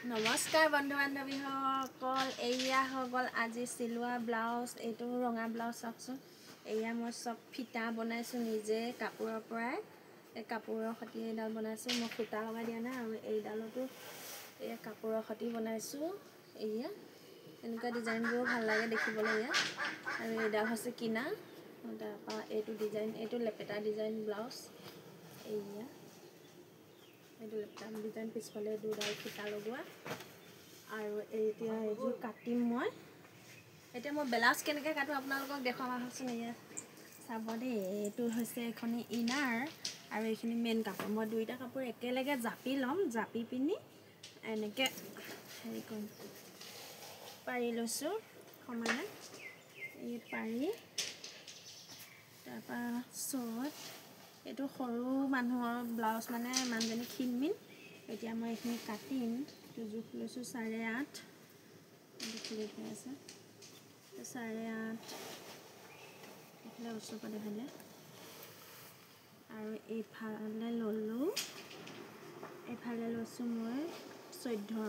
নমস্কাৰ বন্ধু বান্ধৱীসকল, এয়া হৈ গ'ল আজি চিলোৱা ব্লাউজ। এইটো ৰঙা ব্লাউজ চাওকচোন। এয়া মই চব ফিটা বনাইছোঁ নিজে কাপোৰৰ পৰাই। এই কাপোৰৰ সৈতে এইডাল বনাইছোঁ, মই সূতা লগাই দিয়া নাই। আৰু এইডালতো এয়া কাপোৰৰ সৈতে বনাইছোঁ। এয়া এনেকুৱা ডিজাইনবোৰ ভাল লাগে দেখিবলৈ। এয়া আৰু এইডাল হৈছে কিনা। তাৰপৰা এইটো ডিজাইন, এইটো লেপেটা ডিজাইন ব্লাউজ। এয়া এইটো লেপেটা ডিজাইন, পিছফালে দুডাল ফিটা লগোৱা। আৰু এতিয়া এইযোৰ কাটিম মই। এতিয়া মই ব্লাউজ কেনেকৈ কাটোঁ আপোনালোকক দেখুৱাম আহকচোন। এয়া চাব দেই, এইটো হৈছে এইখিনি ইনাৰ আৰু এইখিনি মেইন কাপোৰ। মই দুইটা কাপোৰ একেলগে জাপি ল'ম, জাপি পিনি এনেকৈ হেৰি কৰিম, পাৰি লৈছোঁ সমানে। এই পাৰি তাৰপাছত এইটো সৰু মানুহৰ ব্লাউজ, মানে মানুহজনী ক্ষীণমিন। এতিয়া মই এইখিনি কাটিম। এইটো জোখ লৈছোঁ 8.5। খুলি থৈ আছে 8.5, এইফালে ওচৰ পৰা দেখালে। আৰু এইফালে ল'লোঁ, এইফালে লৈছোঁ মই 14।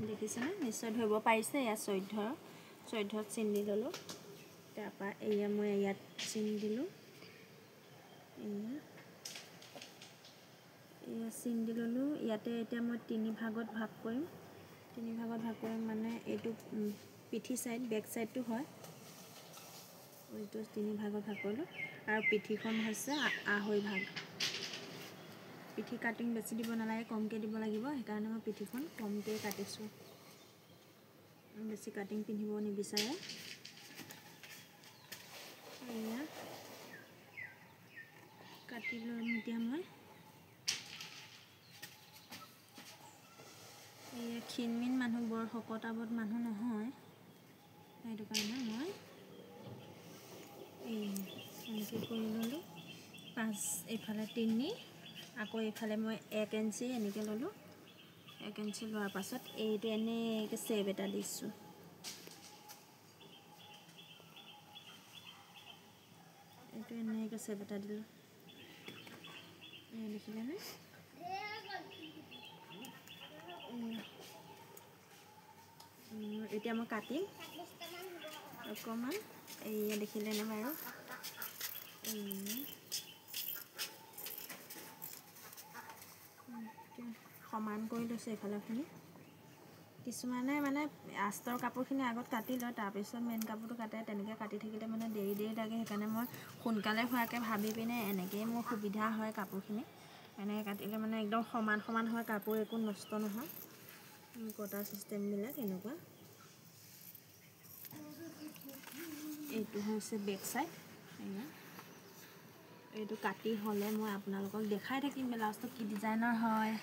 দেখিছেনে? নিশ্চয় ধৰিব পাৰিছে। এয়া 14ত চিন দি ল'লোঁ। তাৰপৰা এয়া মই ইয়াত চিন দিলোঁ। এয়া চিন দি ল'লোঁ। ইয়াতে এতিয়া মই 3 ভাগত ভাগ কৰিম। 3 ভাগত ভাগ কৰিম মানে এইটো পিঠি চাইড, বেক চাইডটো হয়। এইটো 3 ভাগত ভাগ কৰিলোঁ। আৰু পিঠিখন হৈছে 2.5 ভাগ। পিঠি কাটিং বেছি দিব নালাগে, কমকৈ দিব লাগিব। সেইকাৰণে মই পিঠিখন কমকৈ কাটিছোঁ। বেছি কাটিং পিন্ধিব নিবিচাৰে। এয়া কাটি ল'ম এতিয়া মই। এয়া ক্ষীণমিন মানুহ, বৰ শকত-আবত মানুহ নহয়, সেইটো কাৰণে মই এনেকৈ কৰি ল'লোঁ। 5, এইফালে 3, আকৌ এইফালে মই 1 ইঞ্চি এনেকৈ ল'লোঁ। 1 ইঞ্চি লোৱাৰ পাছত এইটো এনেকৈ চেপ এটা দিছোঁ। এইটো এনেকৈ চেপ এটা দিলোঁ। দেখিলেনে? এতিয়া মই কাটিম অকণমান। এয়া দেখিলেনে বাৰু? সমান কৰি লৈছোঁ এইফালৰখিনি। কিছুমানে মানে আস্তৰ কাপোৰখিনি আগত কাটি লয়, তাৰপিছত মেইন কাপোৰটো কাটে। তেনেকৈ কাটি থাকিলে মানে দেৰি লাগে। সেইকাৰণে মই সোনকালে হোৱাকৈ ভাবি পিনে এনেকৈয়ে মোৰ সুবিধা হয় কাপোৰখিনি। এনেকৈ কাটিলে মানে একদম সমান হয়, কাপোৰ একো নষ্ট নহয়। কটা চিষ্টেমবিলাক এনেকুৱা। এইটো হৈছে বেক চাইড। এইটো কাটি হ'লে মই আপোনালোকক দেখাই থাকিম ব্লাউজটো কি ডিজাইনৰ হয়।